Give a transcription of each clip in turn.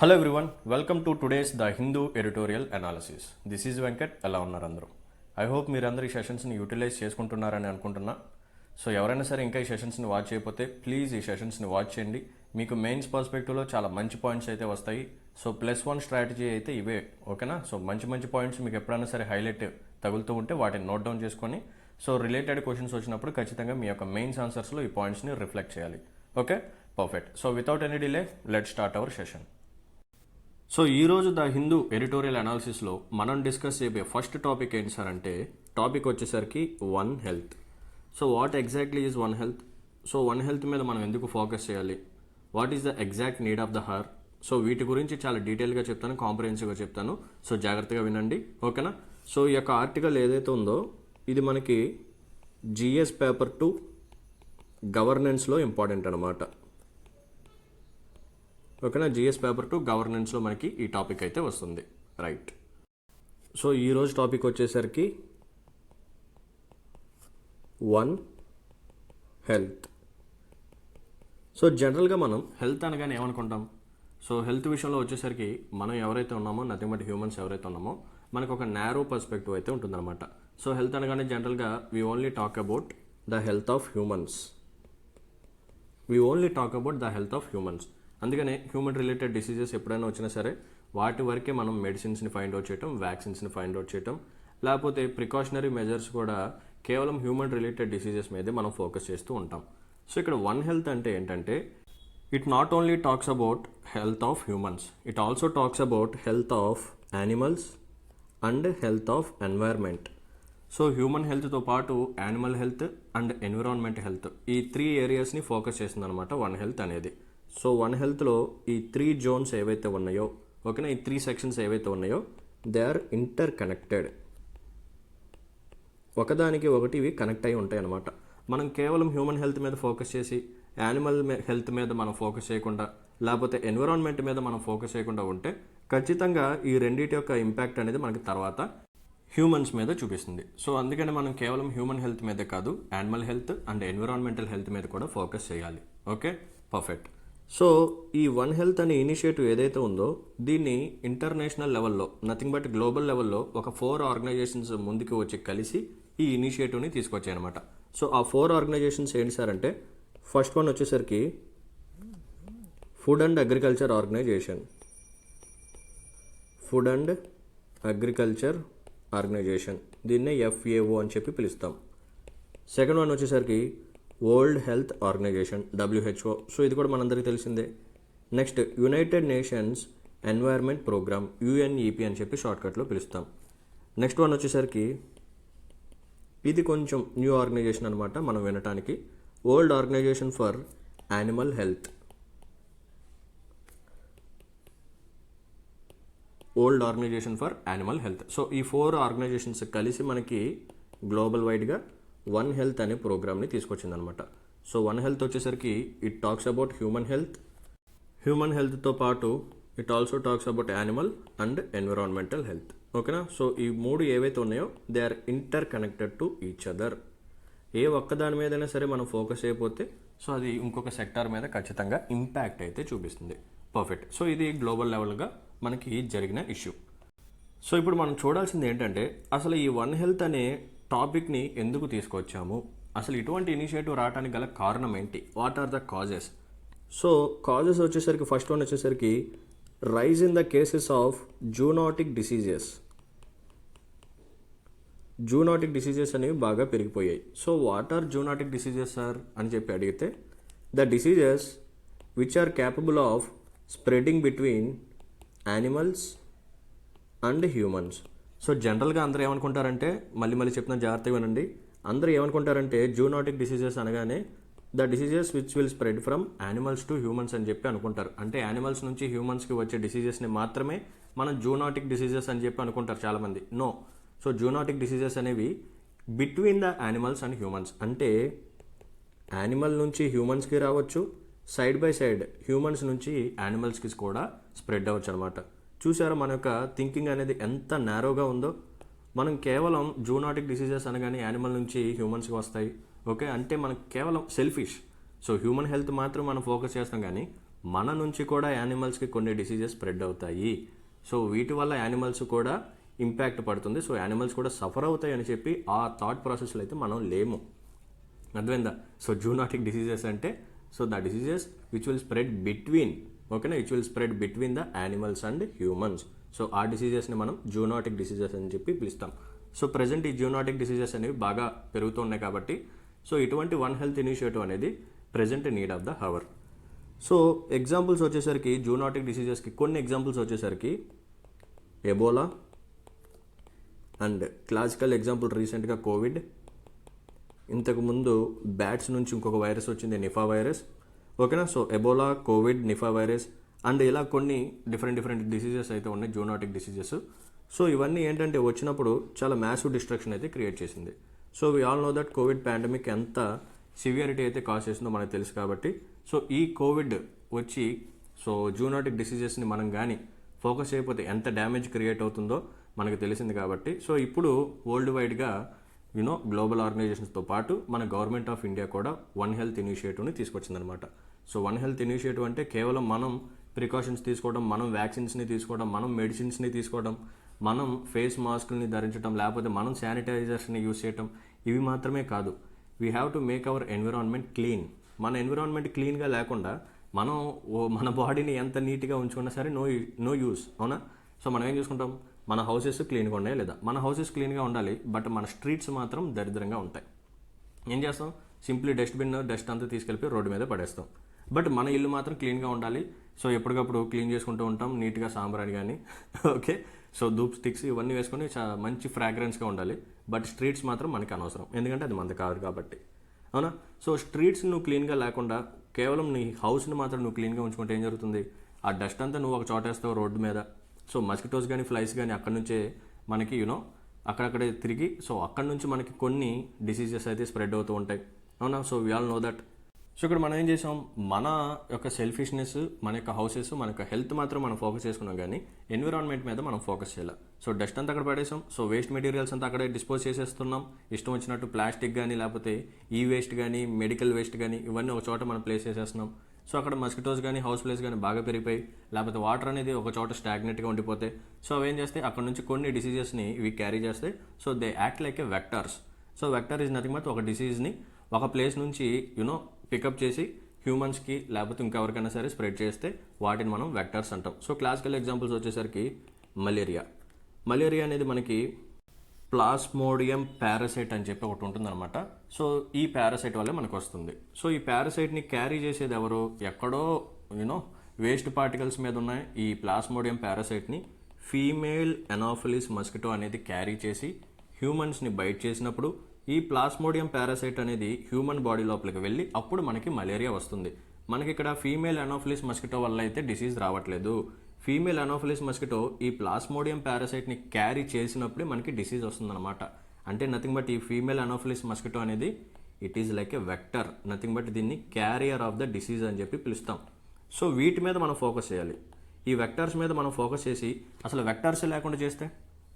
Hello everyone, welcome to today's the Hindu editorial analysis. This is Venkat. ఎలా ఉన్నారు అందరూ? I hope మీరందరూ ఈ సెషన్స్ని యూటిలైజ్ చేసుకుంటున్నారని అనుకుంటున్నా. సో ఎవరైనా సరే ఇంకా ఈ సెషన్స్ని వాచ్ చేయకపోతే ప్లీజ్ ఈ సెషన్స్ని వాచ్ చేయండి. మీకు మెయిన్స్ పర్స్పెక్టివ్లో చాలా మంచి పాయింట్స్ అయితే వస్తాయి. సో +1 స్ట్రాటజీ అయితే ఇవే, ఓకేనా? సో మంచి పాయింట్స్ మీకు ఎప్పుడైనా సరే హైలైట్ తగులుతూ ఉంటే వాటిని నోట్ డౌన్ చేసుకొని సో రిలేటెడ్ క్వశ్చన్స్ వచ్చినప్పుడు ఖచ్చితంగా మీ యొక్క మెయిన్స్ ఆన్సర్స్లో ఈ పాయింట్స్ని రిఫ్లెక్ట్ చేయాలి. Okay, perfect. So without any delay let start our session. So ఈరోజు ద హిందూ ఎడిటోరియల్ అనాలిసిస్లో మనం డిస్కస్ చేయబోయే ఫస్ట్ టాపిక్ ఏంటి సార్ అంటే, టాపిక్ వచ్చేసరికి one health. So what exactly is one health? So one health మీద మనం ఎందుకు ఫోకస్ చేయాలి? What is the exact need of the her? So వీటి గురించి చాలా డీటెయిల్గా చెప్తాను, కాంప్రహెన్సివ్గా చెప్తాను. సో జాగ్రత్తగా వినండి, ఓకేనా? సో ఈ యొక్క ఆర్టికల్ ఏదైతే ఉందో ఇది మనకి జిఎస్ పేపర్ 2 గవర్నెన్స్లో ఇంపార్టెంట్ అనమాట. ఓకేనా? జిఎస్ పేపర్ 2 గవర్నెన్స్లో మనకి ఈ టాపిక్ అయితే వస్తుంది, రైట్? సో ఈరోజు టాపిక్ వచ్చేసరికి వన్ హెల్త్. సో జనరల్గా మనం హెల్త్ అనగానే ఏమనుకుంటాం? సో హెల్త్ విషయంలో వచ్చేసరికి మనం ఎవరైతే ఉన్నామో, నథింగ్ బట్ హ్యూమన్స్ ఎవరైతే ఉన్నామో, మనకు ఒక నారో పర్స్పెక్టివ్ అయితే ఉంటుందన్నమాట. సో హెల్త్ అనగానే జనరల్గా we only talk about the health of humans. అందుకనే హ్యూమన్ రిలేటెడ్ డిసీజెస్ ఎప్పుడైనా వచ్చినా సరే వాటి వరకే మనం మెడిసిన్స్ని ఫైండ్ అవుట్ చేయటం, వ్యాక్సిన్స్ని ఫైండ్ అవుట్ చేయటం, లేకపోతే ప్రికాషనరీ మెజర్స్ కూడా కేవలం హ్యూమన్ రిలేటెడ్ డిసీజెస్ మీదే మనం ఫోకస్ చేస్తూ ఉంటాం. సో ఇక్కడ వన్ హెల్త్ అంటే ఏంటంటే, it not only talks about health of humans, it also talks about health of animals and health of environment. So human హెల్త్తో పాటు animal health and environment health, ఈ 3 ఏరియాస్ని ఫోకస్ చేస్తుందన్నమాట వన్ హెల్త్ అనేది. So one హెల్త్లో ఈ 3 Jones ఏవైతే ఉన్నాయో, ఓకేనా, ఈ 3 సెక్షన్స్ ఏవైతే ఉన్నాయో దే ఆర్ ఇంటర్ కనెక్టెడ్. ఒకదానికి ఒకటి ఇవి కనెక్ట్ అయి ఉంటాయి అన్నమాట. మనం కేవలం హ్యూమన్ హెల్త్ మీద ఫోకస్ చేసి యానిమల్ హెల్త్ మీద మనం ఫోకస్ చేయకుండా, లేకపోతే ఎన్విరాన్మెంట్ మీద మనం ఫోకస్ చేయకుండా ఉంటే ఖచ్చితంగా ఈ రెండింటి యొక్క ఇంపాక్ట్ అనేది మనకి తర్వాత హ్యూమన్స్ మీద చూపిస్తుంది. సో అందుకని మనం కేవలం హ్యూమన్ హెల్త్ మీదే కాదు, animal health and environmental health మీద కూడా ఫోకస్ చేయాలి. Okay, perfect. సో ఈ వన్ హెల్త్ అనే ఇనిషియేటివ్ ఏదైతే ఉందో దీన్ని ఇంటర్నేషనల్ లెవెల్లో, నథింగ్ బట్ గ్లోబల్ లెవెల్లో ఒక 4 ఆర్గనైజేషన్స్ ముందుకు వచ్చి కలిసి ఈ ఇనిషియేటివ్ని తీసుకొచ్చాయి అనమాట. సో ఆ 4 ఆర్గనైజేషన్స్ ఏంటి సార్ అంటే, ఫస్ట్ వన్ వచ్చేసరికి Food and agriculture Organization. Food and agriculture Organization, దీన్నే FAO అని చెప్పి పిలుస్తాం. సెకండ్ వన్ వచ్చేసరికి World health Organization, WHO. So ఇది కూడా మనందరికీ తెలిసిందే. Next United Nations environment Programme, UNEP అని చెప్పి షార్ట్కట్లో పిలుస్తాం. నెక్స్ట్ వన్ వచ్చేసరికి ఇది కొంచెం న్యూ ఆర్గనైజేషన్ అనమాట మనం వినటానికి, World organisation for animal Health. So ఈ 4 ఆర్గనైజేషన్స్ కలిసి మనకి గ్లోబల్ వైడ్గా వన్ హెల్త్ అనే ప్రోగ్రామ్ని తీసుకొచ్చిందనమాట. సో వన్ హెల్త్ వచ్చేసరికి ఇట్ టాక్స్ అబౌట్ హ్యూమన్ హెల్త్తో పాటు it also talks about animal and environmental health. ఓకేనా? సో ఈ 3 ఏవైతే ఉన్నాయో they are inter connected to each other. ఏ ఒక్కదాని మీదైనా సరే మనం ఫోకస్ అయిపోతే సో అది ఇంకొక సెక్టార్ మీద ఖచ్చితంగా ఇంపాక్ట్ అయితే చూపిస్తుంది. పర్ఫెక్ట్. సో ఇది గ్లోబల్ లెవెల్గా మనకి జరిగిన ఇష్యూ. సో ఇప్పుడు మనం చూడాల్సింది ఏంటంటే, అసలు ఈ వన్ హెల్త్ అనే టాపిక్ని ఎందుకు తీసుకొచ్చాము, అసలు ఇటువంటి ఇనిషియేటివ్ రావడానికి గల కారణం ఏంటి, what are the causes? So causes వచ్చేసరికి ఫస్ట్ వన్ వచ్చేసరికి rise in the cases of zoonotic diseases అనేవి బాగా పెరిగిపోయాయి. So what are zoonotic diseases sir అని చెప్పి అడిగితే, the diseases which are capable of spreading between animals and humans. So జనరల్గా అందరూ ఏమనుకుంటారంటే, మళ్ళీ చెప్తున్నా జాగ్రత్తగా వినండి, అందరూ ఏమనుకుంటారంటే జూనోటిక్ డిసీజెస్ అనగానే the diseases which will spread from animals to humans అని చెప్పి అనుకుంటారు. అంటే యానిమల్స్ నుంచి హ్యూమన్స్కి వచ్చే డిసీజెస్ని మాత్రమే మనం జూనోటిక్ డిసీజెస్ అని చెప్పి అనుకుంటారు చాలామంది. నో. సో జూనోటిక్ డిసీజెస్ అనేవి between the animals and humans, అంటే యానిమల్ నుంచి హ్యూమన్స్కి రావచ్చు, సైడ్ బై సైడ్ హ్యూమన్స్ నుంచి యానిమల్స్కి కూడా స్ప్రెడ్ అవ్వచ్చు అనమాట. చూసారా మన యొక్క థింకింగ్ అనేది ఎంత నారోగా ఉందో? మనం కేవలం జూనోటిక్ డిసీజెస్ అనగానే యానిమల్ నుంచి హ్యూమన్స్కి వస్తాయి, ఓకే, అంటే మనకు కేవలం సెల్ఫిష్. సో హ్యూమన్ హెల్త్ మాత్రం మనం ఫోకస్ చేస్తాం, కానీ మన నుంచి కూడా యానిమల్స్కి కొన్ని డిసీజెస్ స్ప్రెడ్ అవుతాయి. సో వీటి వల్ల యానిమల్స్ కూడా ఇంపాక్ట్ పడుతుంది. సో యానిమల్స్ కూడా సఫర్ అవుతాయి అని చెప్పి ఆ థాట్ ప్రాసెస్లో అయితే మనం లేము. అర్థమైందా? సో జూనాటిక్ డిసీజెస్ అంటే so the diseases which will spread between, ఓకేనా, which will spread between the animals and humans. So ఆ డిసీజెస్ని మనం జూనాటిక్ డిసీజెస్ అని చెప్పి పిలుస్తాం. సో ప్రజెంట్ ఈ జూనాటిక్ డిసీజెస్ అనేవి బాగా పెరుగుతూ ఉన్నాయి కాబట్టి సో ఇటువంటి వన్ హెల్త్ ఇనిషియేటివ్ అనేది present need of the hour. So examples వచ్చేసరికి జూనాటిక్ డిసీజెస్కి కొన్ని ఎగ్జాంపుల్స్ వచ్చేసరికి ఎబోలా అండ్ క్లాసికల్ ఎగ్జాంపుల్ రీసెంట్గా కోవిడ్, ఇంతకుముందు బ్యాట్స్ నుంచి ఇంకొక వైరస్ వచ్చింది నిఫా వైరస్, ఓకేనా. So Ebola, Covid, Nipah virus and ఇలా కొన్ని డిఫరెంట్ డిసీజెస్ అయితే ఉన్నాయి జూనాటిక్ డిసీజెస్. సో ఇవన్నీ ఏంటంటే వచ్చినప్పుడు చాలా మ్యాసివ్ డిస్ట్రక్షన్ అయితే క్రియేట్ చేసింది. So we all know that Covid pandemic ఎంత సివియారిటీ అయితే కాజ్ చేసిందో మనకు తెలుసు కాబట్టి సో ఈ కోవిడ్ వచ్చి సో జూనాటిక్ డిసీజెస్ని మనం కానీ ఫోకస్ చేయకపోతే ఎంత డ్యామేజ్ క్రియేట్ అవుతుందో మనకు తెలిసింది కాబట్టి సో ఇప్పుడు వరల్డ్ వైడ్గా గ్లోబల్ ఆర్గనైజేషన్స్తో పాటు మన గవర్నమెంట్ ఆఫ్ ఇండియా కూడా వన్ హెల్త్ ఇనిషియేటివ్ని తీసుకొచ్చిందనమాట. సో వన్ హెల్త్ ఇనిషియేటివ్ అంటే కేవలం మనం ప్రికాషన్స్ తీసుకోవడం, మనం వ్యాక్సిన్స్ని తీసుకోవడం, మనం మెడిసిన్స్ని తీసుకోవడం, మనం ఫేస్ మాస్క్ని ధరించడం, లేకపోతే మనం శానిటైజర్స్ని యూజ్ చేయటం, ఇవి మాత్రమే కాదు. We have to make our environment clean. మన ఎన్విరాన్మెంట్ క్లీన్గా లేకుండా మనం మన బాడీని ఎంత నీట్గా ఉంచుకున్నా సరే నో యూస్, అవునా. సో మనం ఏం చూసుకుంటాం, మన హౌసెస్ క్లీన్గా ఉన్నాయి లేదా, మన హౌసెస్ క్లీన్గా ఉండాలి బట్ మన స్ట్రీట్స్ మాత్రం దరిద్రంగా ఉంటాయి. ఏం చేస్తాం, సింప్లీ డస్ట్ అంతా తీసుకెళ్ళి రోడ్డు మీద పడేస్తాం. బట్ మన ఇల్లు మాత్రం క్లీన్గా ఉండాలి. సో ఎప్పటికప్పుడు క్లీన్ చేసుకుంటూ ఉంటాం, నీట్గా సాంబ్రాణి కానీ ఓకే, సో ధూప్ స్టిక్స్ ఇవన్నీ వేసుకొని మంచి ఫ్రాగ్రెన్స్గా ఉండాలి. బట్ స్ట్రీట్స్ మాత్రం మనకి అనవసరం, ఎందుకంటే అది మనది కాదు కాబట్టి, అవునా. సో స్ట్రీట్స్ నువ్వు క్లీన్గా లేకుండా కేవలం నీ హౌస్ని మాత్రం నువ్వు క్లీన్గా ఉంచుకుంటే ఏం జరుగుతుంది, ఆ డస్ట్ అంతా నువ్వు ఒక చోట వేస్తావు రోడ్డు మీద. సో మస్కిటోస్ కానీ ఫ్లైస్ కానీ అక్కడ నుంచే మనకి అక్కడక్కడే తిరిగి సో అక్కడ నుంచి మనకి కొన్ని డిసీజెస్ అయితే స్ప్రెడ్ అవుతూ ఉంటాయి, అవునా. So we all know that. So ఇక్కడ మనం ఏం చేసాం, మన యొక్క సెల్ఫిష్నెస్, మన యొక్క హౌసెస్, మన యొక్క హెల్త్ మాత్రం మనం ఫోకస్ చేసుకున్నాం కానీ ఎన్విరాన్మెంట్ మీద మనం ఫోకస్ చేయాలి. సో డస్ట్ అంతా అక్కడ పడేసాం, సో వేస్ట్ మెటీరియల్స్ అంతా అక్కడే డిస్పోజ్ చేసేస్తున్నాం. ఇష్టం వచ్చినట్టు ప్లాస్టిక్ కానీ లేకపోతే ఈ వేస్ట్ కానీ మెడికల్ వేస్ట్ కానీ ఇవన్నీ ఒక చోట మనం ప్లేస్ చేసేస్తున్నాం. సో అక్కడ మస్కిటోస్ కానీ హౌస్ ప్లేస్ కానీ బాగా పెరిగిపోయి లేకపోతే వాటర్ అనేది ఒక చోట స్టాగ్నెట్గా ఉండిపోతే సో అవి ఏం చేస్తాయి, అక్కడ నుంచి కొన్ని డిసీజెస్ని ఇవి క్యారీ చేస్తాయి. So they act like A vectors. So vector is nothing but ఒక డిసీజ్ని ఒక ప్లేస్ నుంచి పికప్ చేసి హ్యూమన్స్కి లేకపోతే ఇంకెవరికైనా సరే స్ప్రెడ్ చేస్తే వాటిని మనం వెక్టర్స్ అంటాం. సో క్లాసికల్ ఎగ్జాంపుల్స్ వచ్చేసరికి మలేరియా అనేది మనకి ప్లాస్మోడియం పారాసైట్ అని చెప్పి ఒకటి ఉంటుందన్నమాట. సో ఈ పారాసైట్ వల్లే మనకు వస్తుంది. సో ఈ పారాసైట్ని క్యారీ చేసేది ఎవరు, ఎక్కడో వేస్ట్ పార్టికల్స్ మీద ఉన్నాయి ఈ ప్లాస్మోడియం పారాసైట్ని ఫీమేల్ ఎనాఫిలిస్ మస్కిటో అనేది క్యారీ చేసి హ్యూమన్స్ని బైట్ చేసినప్పుడు ఈ ప్లాస్మోడియం పారాసైట్ అనేది హ్యూమన్ బాడీ లోపలికి వెళ్ళి అప్పుడు మనకి మలేరియా వస్తుంది. మనకి ఇక్కడ ఫీమేల్ ఎనాఫిలిస్ మస్కిటో వల్ల అయితే డిసీజ్ రావట్లేదు. ఫీమేల్ ఎనాఫిలిస్ మస్కిటో ఈ ప్లాస్మోడియం పారాసైట్ని క్యారీ చేసినప్పుడే మనకి డిసీజ్ వస్తుందన్నమాట. అంటే నథింగ్ బట్ ఈ ఫీమేల్ ఎనాఫిలిస్ మస్కిటో అనేది it is like a vector, nothing but దీన్ని క్యారియర్ ఆఫ్ ద డిసీజ్ అని చెప్పి పిలుస్తాం. సో వీటి మీద మనం ఫోకస్ చేయాలి. ఈ వెక్టర్స్ మీద మనం ఫోకస్ చేసి అసలు వెక్టర్స్ లేకుండా చేస్తే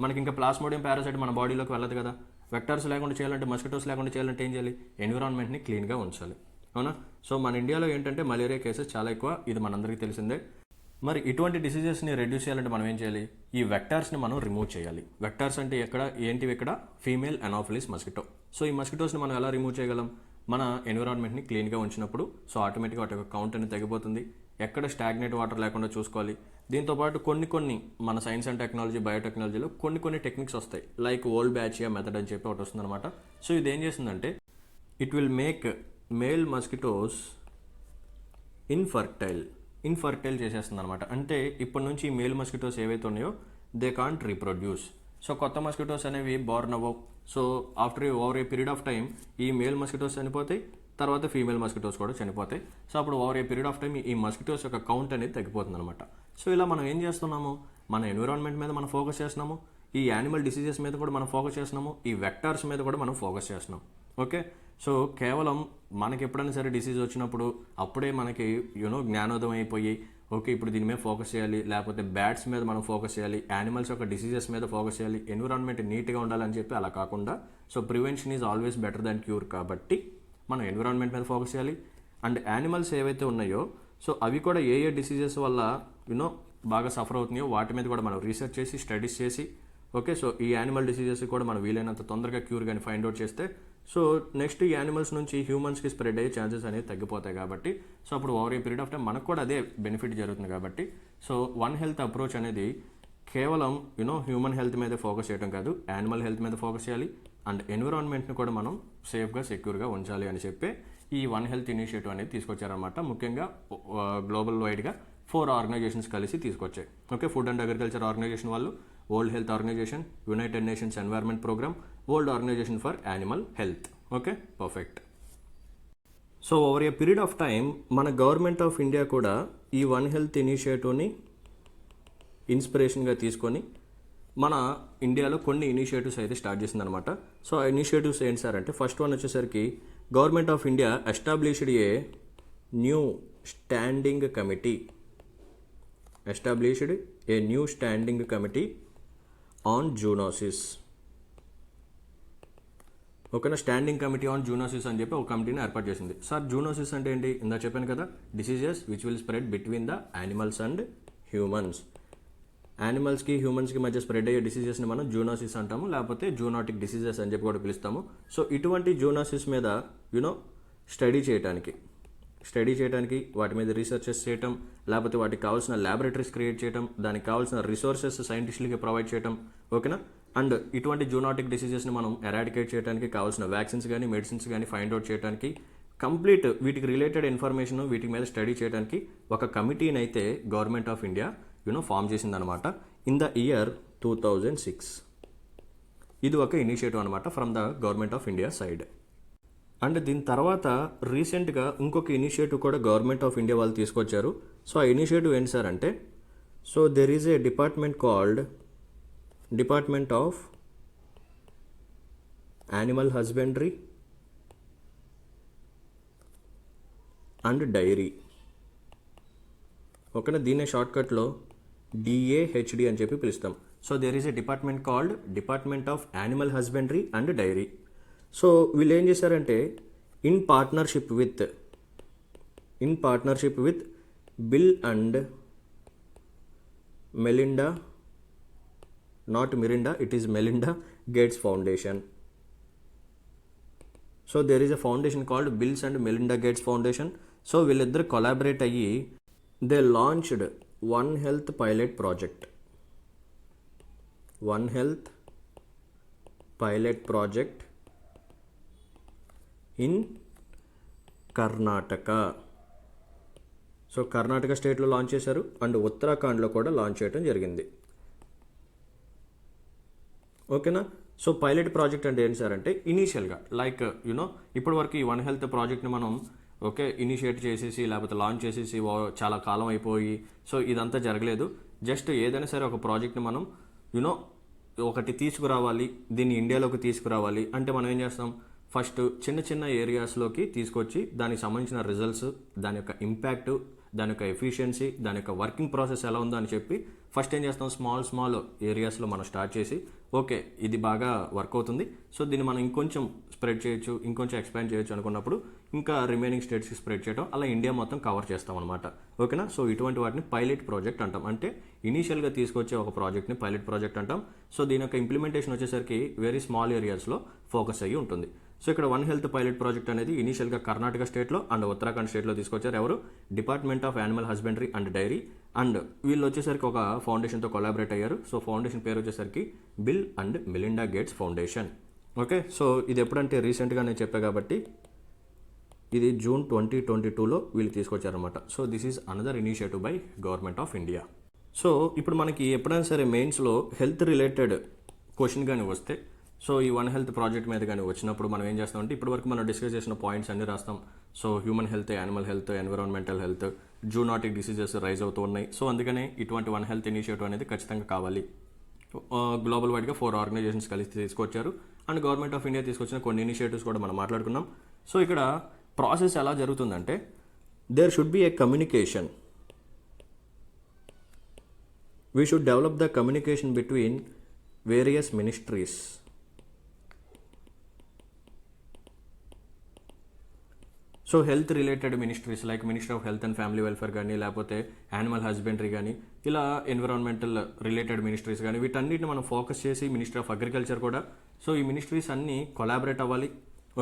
మనకి ఇంకా ప్లాస్మోడియం పారాసైట్ మన బాడీలోకి వెళ్ళదు కదా. వెక్టర్స్ లేకుండా చేయాలంటే, మస్కిటోస్ లేకుండా చేయాలంటే ఏం చేయాలి, ఎన్విరాన్మెంట్ని క్లీన్గా ఉంచాలి, అవునా. సో మన ఇండియాలో ఏంటంటే మలేరియా కేసెస్ చాలా ఎక్కువ, ఇది మనందరికీ తెలిసిందే. మరి ఇటువంటి డిసీజెస్ని రెడ్యూస్ చేయాలంటే మనం ఏం చేయాలి, ఈ వెక్టర్స్ని మనం రిమూవ్ చేయాలి. వెక్టర్స్ అంటే ఏంటివి ఇక్కడ ఫీమేల్ ఎనాఫిలిస్ మస్కిటో. సో ఈ మస్కిటోస్ని మనం ఎలా రిమూవ్ చేయగలం, మన ఎన్విరాన్మెంట్ని క్లీన్గా ఉంచినప్పుడు. సో ఆటోమేటిక్గా వాటి యొక్క కౌంట్ అనేది తగ్గిపోతుంది. ఎక్కడ స్టాగ్నేట్ వాటర్ లేకుండా చూసుకోవాలి. దీంతోపాటు కొన్ని మన సైన్స్ అండ్ టెక్నాలజీ, బయోటెక్నాలజీలో కొన్ని టెక్నిక్స్ వస్తాయి, లైక్ వోల్బ్యాచియా మెథడ్ అని చెప్పి ఒకటి వస్తుందన్నమాట. సో ఇది ఏం చేస్తుందంటే it will make male mosquitoes infertile చేసేస్తుంది అనమాట. అంటే ఇప్పటి నుంచి ఈ మేల్ మస్కిటోస్ ఏవైతే ఉన్నాయో దే కాంట్ రీప్రొడ్యూస్. సో కొత్త మస్కిటోస్ అనేవి బోర్న్ అవ్వవు. So over a period of time ఈ మేల్ మస్కిటోస్ చనిపోతాయి, తర్వాత ఫీమేల్ మస్కిటోస్ కూడా చనిపోతాయి. సో అప్పుడు over a period of time ఈ మస్కిటోస్ యొక్క కౌంట్ అనేది తగ్గిపోతుంది అనమాట. సో ఇలా మనం ఏం చేస్తున్నాము, మన ఎన్విరాన్మెంట్ మీద మనం ఫోకస్ చేస్తున్నాము, ఈ యానిమల్ డిసీజెస్ మీద కూడా మనం ఫోకస్ చేస్తున్నాము, ఈ వెక్టార్స్ మీద కూడా మనం ఫోకస్ చేస్తున్నాం, ఓకే. సో కేవలం మనకి ఎప్పుడైనా సరే డిసీజ్ వచ్చినప్పుడు అప్పుడే మనకి జ్ఞానోదయం అయిపోయి ఓకే ఇప్పుడు దీని మీద ఫోకస్ చేయాలి, లేకపోతే బ్యాట్స్ మీద మనం ఫోకస్ చేయాలి, యానిమల్స్ యొక్క డిసీజెస్ మీద ఫోకస్ చేయాలి, ఎన్విరాన్మెంట్ నీట్గా ఉండాలని చెప్పి అలా కాకుండా so prevention is always better than cure కాబట్టి మనం ఎన్విరాన్మెంట్ మీద ఫోకస్ చేయాలి. అండ్ యానిమల్స్ ఏవైతే ఉన్నాయో సో అవి కూడా ఏ డిసీజెస్ వల్ల బాగా సఫర్ అవుతున్నాయో వాటి మీద కూడా మనం రీసెర్చ్ చేసి స్టడీస్ చేసి ఓకే, సో ఈ యానిమల్ డిసీజెస్ కూడా మనం వీలైనంత తొందరగా క్యూర్ కానీ ఫైండ్ అవుట్ చేస్తే సో నెక్స్ట్ ఈ యానిమల్స్ నుంచి హ్యూమన్స్కి స్ప్రెడ్ అయ్యే ఛాన్సెస్ అనేవి తగ్గిపోతాయి కాబట్టి సో అప్పుడు over a period of time మనకు కూడా అదే బెనిఫిట్ జరుగుతుంది కాబట్టి సో వన్ హెల్త్ అప్రోచ్ అనేది కేవలం హ్యూమన్ హెల్త్ మీద ఫోకస్ చేయడం కాదు, యానిమల్ హెల్త్ మీద ఫోకస్ చేయాలి అండ్ ఎన్విరాన్మెంట్ని కూడా మనం సేఫ్గా సెక్యూర్గా ఉంచాలి అని చెప్పి ఈ వన్ హెల్త్ ఇనిషియేటివ్ అనేది తీసుకొచ్చారనమాట. ముఖ్యంగా గ్లోబల్ వైడ్గా 4 ఆర్గనైజేషన్స్ కలిసి తీసుకొచ్చాయి. Okay, food and agriculture organisation వాళ్ళు, world health organisation, United Nations environment programme, world organisation for animal health. Okay, perfect. So over a period of time మన గవర్నమెంట్ ఆఫ్ ఇండియా కూడా ఈ one health ఇనిషియేటివ్ని ఇన్స్పిరేషన్గా తీసుకొని మన ఇండియాలో కొన్ని ఇనిషియేటివ్స్ అయితే స్టార్ట్ చేసిందనమాట. సో ఆ ఇనిషియేటివ్స్ ఏంటి సార్ అంటే, ఫస్ట్ వన్ వచ్చేసరికి government of India established a new standing committee on zoonosis. ఓకేనా, స్టాండింగ్ కమిటీ ఆన్ జూనోసిస్ అని చెప్పి ఒక కమిటీని ఏర్పాటు చేసింది. సార్ జూనోసిస్ అంటే ఏంటి? ఇందా చెప్పాను కదా, diseases which will spread between the animals and humans. యానిమల్స్కి హ్యూమన్స్కి మధ్య స్ప్రెడ్ అయ్యే డిసీజెస్ని మనం జూనోసిస్ అంటాము, లేకపోతే జూనోటిక్ డిసీజెస్ అని చెప్పి కూడా పిలుస్తాము. సో ఇటువంటి జూనోసిస్ మీద స్టడీ చేయడానికి వాటి మీద రీసెర్చెస్ చేయటం, లేకపోతే వాటికి కావాల్సిన ల్యాబొరేటరీస్ క్రియేట్ చేయటం, దానికి కావాల్సిన రిసోర్సెస్ సైంటిస్టులకి ప్రొవైడ్ చేయటం. ఓకేనా, అండ్ ఇటువంటి జూనోటిక్ డిసీజెస్ని మనం ఎరాడికేట్ చేయడానికి కావాల్సిన వ్యాక్సిన్స్ కానీ మెడిసిన్స్ కానీ ఫైండ్ అవుట్ చేయడానికి కంప్లీట్ వీటికి రిలేటెడ్ ఇన్ఫర్మేషన్ వీటి మీద స్టడీ చేయడానికి ఒక కమిటీని అయితే గవర్నమెంట్ ఆఫ్ ఇండియా ఫామ్ చేసిందనమాట ఇన్ ద ఇయర్ 2006. ఇది ఒక ఇనిషియేటివ్ అనమాట from the government of India side. And దీని తర్వాత రీసెంట్గా ఇంకొక ఇనిషియేటివ్ కూడా గవర్నమెంట్ ఆఫ్ ఇండియా వాళ్ళు తీసుకొచ్చారు. సో ఆ ఇనిషియేటివ్ ఏంటి సార్ అంటే, so there is a department called department of animal husbandry and dairy. ఓకేనా, దీన్నే షార్ట్కట్లో DAHD అని చెప్పి పిలుస్తాం. So there is a department called department of animal husbandry and dairy. So వీళ్ళు ఏం చేశారంటే, in partnership with bill and Melinda, not Mirinda, it is Melinda Gates foundation. So there is a foundation called bills and Melinda Gates foundation. So వీళ్ళిద్దరు collaborate అయ్యి they launched one health pilot project in Karnataka. So Karnataka స్టేట్లో launch చేశారు and ఉత్తరాఖండ్లో కూడా launch చేయడం జరిగింది. ఓకేనా, so pilot project అంటే ఏంటి సార్ అంటే, ఇనీషియల్గా లైక్ ఇప్పటి వరకు ఈ వన్ హెల్త్ ప్రాజెక్ట్ని మనం ఇనిషియేట్ చేసేసి లేకపోతే లాంచ్ చేసేసి చాలా కాలం అయిపోయి సో ఇదంతా జరగలేదు. జస్ట్ ఏదైనా సరే ఒక ప్రాజెక్ట్ని మనం ఒకటి తీసుకురావాలి, దీన్ని ఇండియాలోకి తీసుకురావాలి అంటే మనం ఏం చేస్తాం, ఫస్ట్ చిన్న చిన్న ఏరియాస్లోకి తీసుకొచ్చి దానికి సంబంధించిన రిజల్ట్స్, దాని యొక్క ఇంపాక్ట్, దాని యొక్క ఎఫిషియన్సీ, దాని యొక్క వర్కింగ్ ప్రాసెస్ ఎలా ఉందో అని చెప్పి ఫస్ట్ ఏం చేస్తాం, స్మాల్ ఏరియాస్లో మనం స్టార్ట్ చేసి ఓకే ఇది బాగా వర్క్ అవుతుంది, సో దీన్ని మనం ఇంకొంచెం స్ప్రెడ్ చేయొచ్చు, ఇంకొంచెం ఎక్స్పాండ్ చేయొచ్చు అనుకున్నప్పుడు ఇంకా రిమైనింగ్ స్టేట్స్కి స్ప్రెడ్ చేయడం, అలా ఇండియా మొత్తం కవర్ చేస్తాం అనమాట. ఓకేనా, సో ఇటువంటి వాటిని పైలట్ ప్రాజెక్ట్ అంటాం. అంటే ఇనీషియల్గా తీసుకొచ్చే ఒక ప్రాజెక్ట్ని పైలట్ ప్రాజెక్ట్ అంటాం. సో దీని యొక్క ఇంప్లిమెంటేషన్ వచ్చేసరికి వెరీ స్మాల్ ఏరియాస్లో ఫోకస్ అయ్యి ఉంటుంది. సో ఇక్కడ వన్ హెల్త్ పైలట్ ప్రాజెక్ట్ అనేది ఇనీషియల్గా కర్ణాటక స్టేట్లో అండ్ ఉత్తరాఖండ్ స్టేట్లో తీసుకొచ్చారు. ఎవరు? Department of animal husbandry and dairy. And వీళ్ళు వచ్చేసరికి ఒక ఫౌండేషన్తో కొలాబరేట్ అయ్యారు. సో ఫౌండేషన్ పేరు వచ్చేసరికి Bill and Melinda Gates Foundation. Okay, so ఇది ఎప్పుడంటే రీసెంట్గా నేను చెప్పా కాబట్టి ఇది జూన్ 2022లో వీళ్ళు తీసుకొచ్చారనమాట. So this is another initiative by government of India. సో ఇప్పుడు మనకి ఎప్పుడైనా సరే మెయిన్స్లో హెల్త్ రిలేటెడ్ క్వశ్చన్ కానీ వస్తే, సో ఈ వన్ హెల్త్ ప్రాజెక్ట్ మీద కానీ వచ్చినప్పుడు మనం ఏం చేస్తామంటే, ఇప్పటివరకు మనం డిస్కస్ చేసిన పాయింట్స్ అన్ని రాస్తాం. So human health, animal health, environmental health, zoonotic diseases rise అవుతూ ఉన్నాయి. సో అందుకనే ఇటువంటి వన్ హెల్త్ ఇనిషియేటివ్ అనేది ఖచ్చితంగా కావాలి. గ్లోబల్ వైడ్గా 4 ఆర్గనైజేషన్స్ కలిసి తీసుకొచ్చారు. అండ్ గవర్నమెంట్ ఆఫ్ ఇండియా తీసుకొచ్చిన కొన్ని ఇనిషియేటివ్స్ కూడా మనం మాట్లాడుకున్నాం. సో ఇక్కడ ప్రాసెస్ ఎలా జరుగుతుందంటే, there should be a communication. We should develop the communication between various ministries. So health related ministries like Ministry of Health and Family Welfare కానీ, లేకపోతే యానిమల్ హస్బెండరీ కానీ, ఇలా ఎన్విరాన్మెంటల్ రిలేటెడ్ మినిస్ట్రీస్ కానీ, వీటన్నిటిని మనం ఫోకస్ చేసి మినిస్ట్రీ ఆఫ్ అగ్రికల్చర్ కూడా. So ఈ మినిస్ట్రీస్ అన్నీ కొలాబరేట్ అవ్వాలి,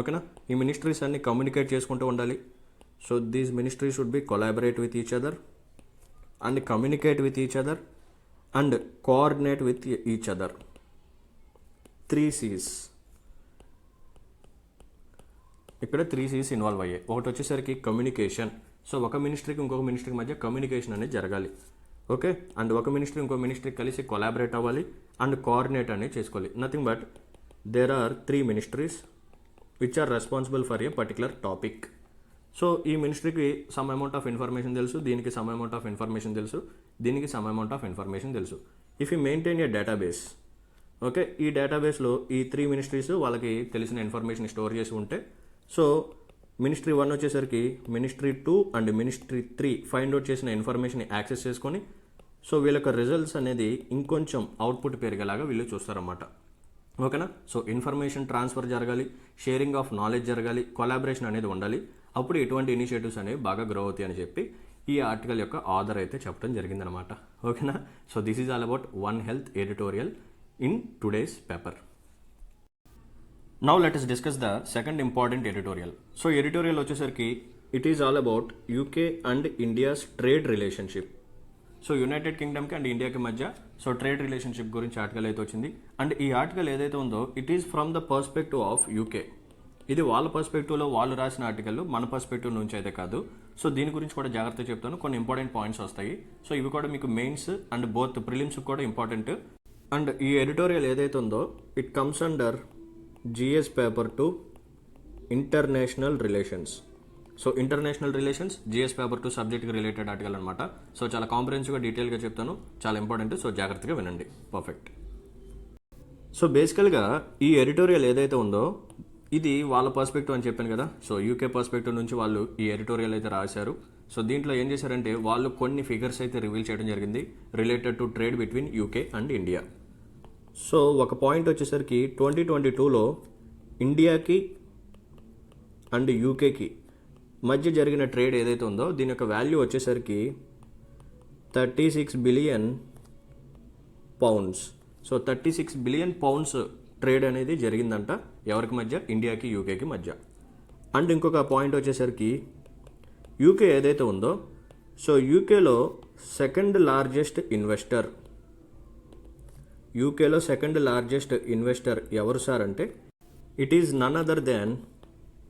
ఓకేనా. ఈ మినిస్ట్రీస్ అన్నీ కమ్యూనికేట్ చేసుకుంటూ ఉండాలి. So these ministries should be collaborate with each other and communicate with each other and coordinate with each other. 3 C's. ఇక్కడ 3 C's ఇన్వాల్వ్ అయ్యాయి. ఒకటి వచ్చేసరికి కమ్యూనికేషన్. సో ఒక మినిస్ట్రీకి ఇంకొక మినిస్ట్రీకి మధ్య కమ్యూనికేషన్ అనేది జరగాలి, ఓకే. అండ్ ఒక మినిస్ట్రీ ఇంకో మినిస్ట్రీకి కలిసి కొలాబరేట్ అవ్వాలి అండ్ కోఆర్డినేట్ అనేది చేసుకోవాలి. Nothing but there are 3 ministries which are responsible for a particular topic. So ఈ మినిస్ట్రీకి సమ్ అమౌంట్ ఆఫ్ ఇన్ఫర్మేషన్ తెలుసు, దీనికి సమ్ అమౌంట్ ఆఫ్ ఇన్ఫర్మేషన్ తెలుసు, దీనికి సమ్ అమౌంట్ ఆఫ్ ఇన్ఫర్మేషన్ తెలుసు. If you maintain a database, okay, ఈ డేటాబేస్లో ఈ 3 మినిస్ట్రీస్ వాళ్ళకి తెలిసిన ఇన్ఫర్మేషన్ స్టోర్ చేసి ఉంటే, సో మినిస్ట్రీ 1 వచ్చేసరికి ministry 2 and ministry 3 find out చేసిన ఇన్ఫర్మేషన్ యాక్సెస్ చేసుకొని, సో వీళ్ళ యొక్క రిజల్ట్స్ అనేది ఇంకొంచెం అవుట్పుట్ పెరిగేలాగా వీళ్ళు చూస్తారన్నమాట, ఓకేనా. సో ఇన్ఫర్మేషన్ ట్రాన్స్ఫర్ జరగాలి, షేరింగ్ ఆఫ్ నాలెడ్జ్ జరగాలి, కొలాబరేషన్ అనేది ఉండాలి. అప్పుడు ఎటువంటి ఇనిషియేటివ్స్ అనేవి బాగా గ్రో అవుతాయి అని చెప్పి ఈ ఆర్టికల్ యొక్క ఆథర్ అయితే చెప్పడం జరిగిందనమాట, ఓకేనా. So this is all about one health editorial in today's paper. Now let us discuss the second important editorial. So editorial వచ్చేసరికి it is all about UK and India's trade relationship. So United కింగ్డమ్కి and ఇండియాకి మధ్య so trade relationship గురించి article అయితే వచ్చింది. And ఈ article ఏదైతే ఉందో it is from the perspective of UK. ఇది వాళ్ళ పర్స్పెక్టివ్లో వాళ్ళు రాసిన ఆర్టికల్, మన పర్స్పెక్టివ్ నుంచి అయితే కాదు. సో దీని గురించి కూడా జాగ్రత్తగా చెప్తాను, కొన్ని ఇంపార్టెంట్ పాయింట్స్ వస్తాయి. సో ఇవి కూడా మీకు మెయిన్స్ అండ్ బోత్ ప్రిలిమ్స్ కూడా ఇంపార్టెంట్. అండ్ ఈ ఎడిటోరియల్ ఏదైతే ఉందో it comes under GS paper 2 international relations. So international relations GS paper 2 సబ్జెక్ట్కి రిలేటెడ్ ఆర్టికల్ అనమాట. సో చాలా కాంప్రహెన్సివ్గా డీటెయిల్గా చెప్తాను, చాలా ఇంపార్టెంట్. సో జాగ్రత్తగా వినండి, పర్ఫెక్ట్. సో బేసికల్గా ఈ ఎడిటోరియల్ ఏదైతే ఉందో ఇది వాళ్ళ పర్స్పెక్టివ్ అని చెప్పాను కదా. సో యూకే పర్స్పెక్టివ్ నుంచి వాళ్ళు ఈ ఎడిటోరియల్ అయితే రాశారు. సో దీంట్లో ఏం చేశారంటే వాళ్ళు కొన్ని ఫిగర్స్ అయితే రివీల్ చేయడం జరిగింది related to trade between UK and India. So ఒక పాయింట్ వచ్చేసరికి 2022లో ఇండియాకి అండ్ యూకేకి మధ్య జరిగిన ట్రేడ్ ఏదైతే ఉందో దీని యొక్క వాల్యూ వచ్చేసరికి 36 billion pounds. So 36 billion pounds trade అనేది జరిగిందంట ఎవరికి మధ్య, ఇండియాకి యూకేకి మధ్య. అండ్ ఇంకొక పాయింట్ వచ్చేసరికి యూకే ఏదైతే ఉందో సో యూకేలో సెకండ్ లార్జెస్ట్ ఇన్వెస్టర్ ఎవరు సార్ అంటే it is none other than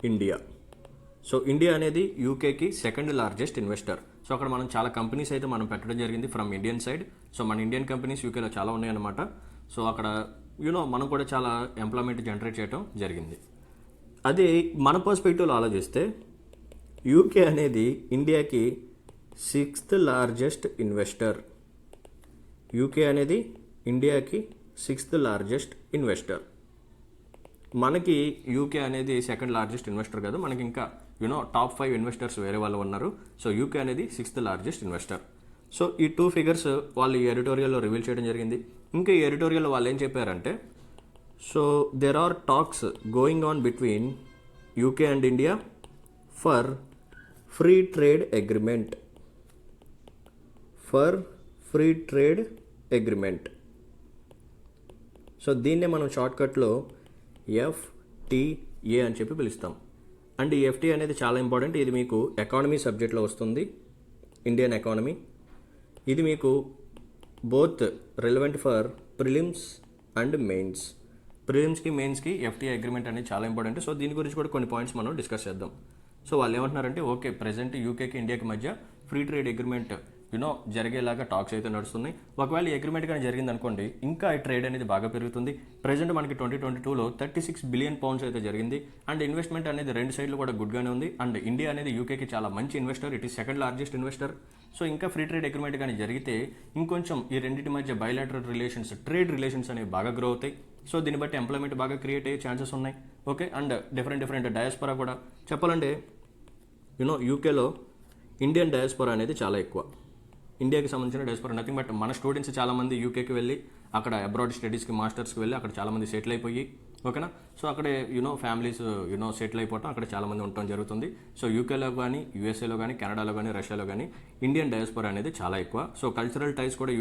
India. So India అనేది యూకేకి సెకండ్ లార్జెస్ట్ ఇన్వెస్టర్. సో అక్కడ మనం చాలా కంపెనీస్ అయితే మనం పెట్టడం జరిగింది ఫ్రమ్ ఇండియన్ సైడ్. సో మన ఇండియన్ కంపెనీస్ యూకేలో చాలా ఉన్నాయన్నమాట. సో అక్కడ మనం కూడా చాలా ఎంప్లాయ్మెంట్ జనరేట్ చేయడం జరిగింది. అదే మన పర్స్పెక్టివ్లో ఆలోచిస్తే యూకే అనేది ఇండియాకి 6th లార్జెస్ట్ ఇన్వెస్టర్. యూకే అనేది ఇండియాకి 6th లార్జెస్ట్ ఇన్వెస్టర్. మనకి యూకే అనేది సెకండ్ లార్జెస్ట్ ఇన్వెస్టర్ కాదు, మనకి ఇంకా టాప్ 5 ఇన్వెస్టర్స్ వేరే వాళ్ళు ఉన్నారు. సో యూకే అనేది 6th లార్జెస్ట్ ఇన్వెస్టర్. సో ఈ 2 ఫిగర్స్ వాళ్ళు ఈ ఎడిటోరియల్లో రివీల్ చేయడం జరిగింది. ఇంకా ఈ ఎడిటోరియల్లో వాళ్ళు ఏం చెప్పారంటే so there are talks going on between UK and India for free trade agreement. So దీన్నే మనం షార్ట్కట్లో FTA అని చెప్పి పిలుస్తాం. అండ్ ఈ FTA అనేది చాలా ఇంపార్టెంట్. ఇది మీకు ఎకానమీ సబ్జెక్ట్లో వస్తుంది, ఇండియన్ ఎకానమీ. ఇది మీకు both relevant for prelims and mains. ప్రిలిమ్స్కి మెయిన్స్కి FTA అగ్రిమెంట్ అనేది చాలా ఇంపార్టెంట్. సో దీని గురించి కూడా కొన్ని పాయింట్స్ మనం డిస్కస్ చేద్దాం. సో వాళ్ళు ఏమంటున్నారంటే ఓకే ప్రెజెంట్ యూకేకి ఇండియాకి మధ్య ఫ్రీ ట్రేడ్ అగ్రిమెంట్ జరిగేలాగా టాక్స్ అయితే నడుస్తున్నాయి. ఒకవేళ ఈ అగ్రిమెంట్ కానీ జరిగింది అనుకోండి ఇంకా ఈ ట్రేడ్ అనేది బాగా పెరుగుతుంది. ప్రెజెంట్ మనకి 2022లో 36 బిలియన్ పౌండ్స్ అయితే జరిగింది. అండ్ ఇన్వెస్ట్మెంట్ అనేది రెండు సైడ్లు కూడా గుడ్గానే ఉంది. అండ్ ఇండియా అనేది యూకేకి చాలా మంచి investor, it is second largest investor. So ఇంకా ఫ్రీ ట్రేడ్ అగ్రిమెంట్ కానీ జరిగితే ఇంకొంచెం ఈ రెండింటి మధ్య బయలాటరల్ రిలేషన్స్, ట్రేడ్ రిలేషన్స్ అనేవి బాగా గ్రో అవుతాయి. సో దీన్ని బట్టి ఎంప్లాయ్మెంట్ బాగా క్రియేట్ అయ్యే ఛాన్సెస్ ఉన్నాయి. ఓకే, అండ్ డిఫరెంట్ డయాస్పోరా కూడా చెప్పాలంటే యూకేలో ఇండియన్ డయాస్పోరా అనేది చాలా ఎక్కువ. ఇండియాకి సంబంధించిన డయాస్పోరా నథింగ్ బట్ మన స్టూడెంట్స్ చాలామంది యూకేకి వెళ్ళి అక్కడ అబ్రాడ్ స్టడీస్కి మాస్టర్స్కి వెళ్ళి అక్కడ చాలామంది సెటిల్ అయిపోయి ఓకేనా. సో అక్కడే ఫ్యామిలీస్ సెటిల్ అయిపోవటం అక్కడ చాలామంది ఉండటం జరుగుతుంది. సో యూకేలో కానీ, యూఎస్ఏలో కానీ, కెనడాలో కానీ, రష్యాలో కానీ ఇండియన్ డయాస్పోరా అనేది చాలా ఎక్కువ. సో కల్చరల్ టైస్ కూడా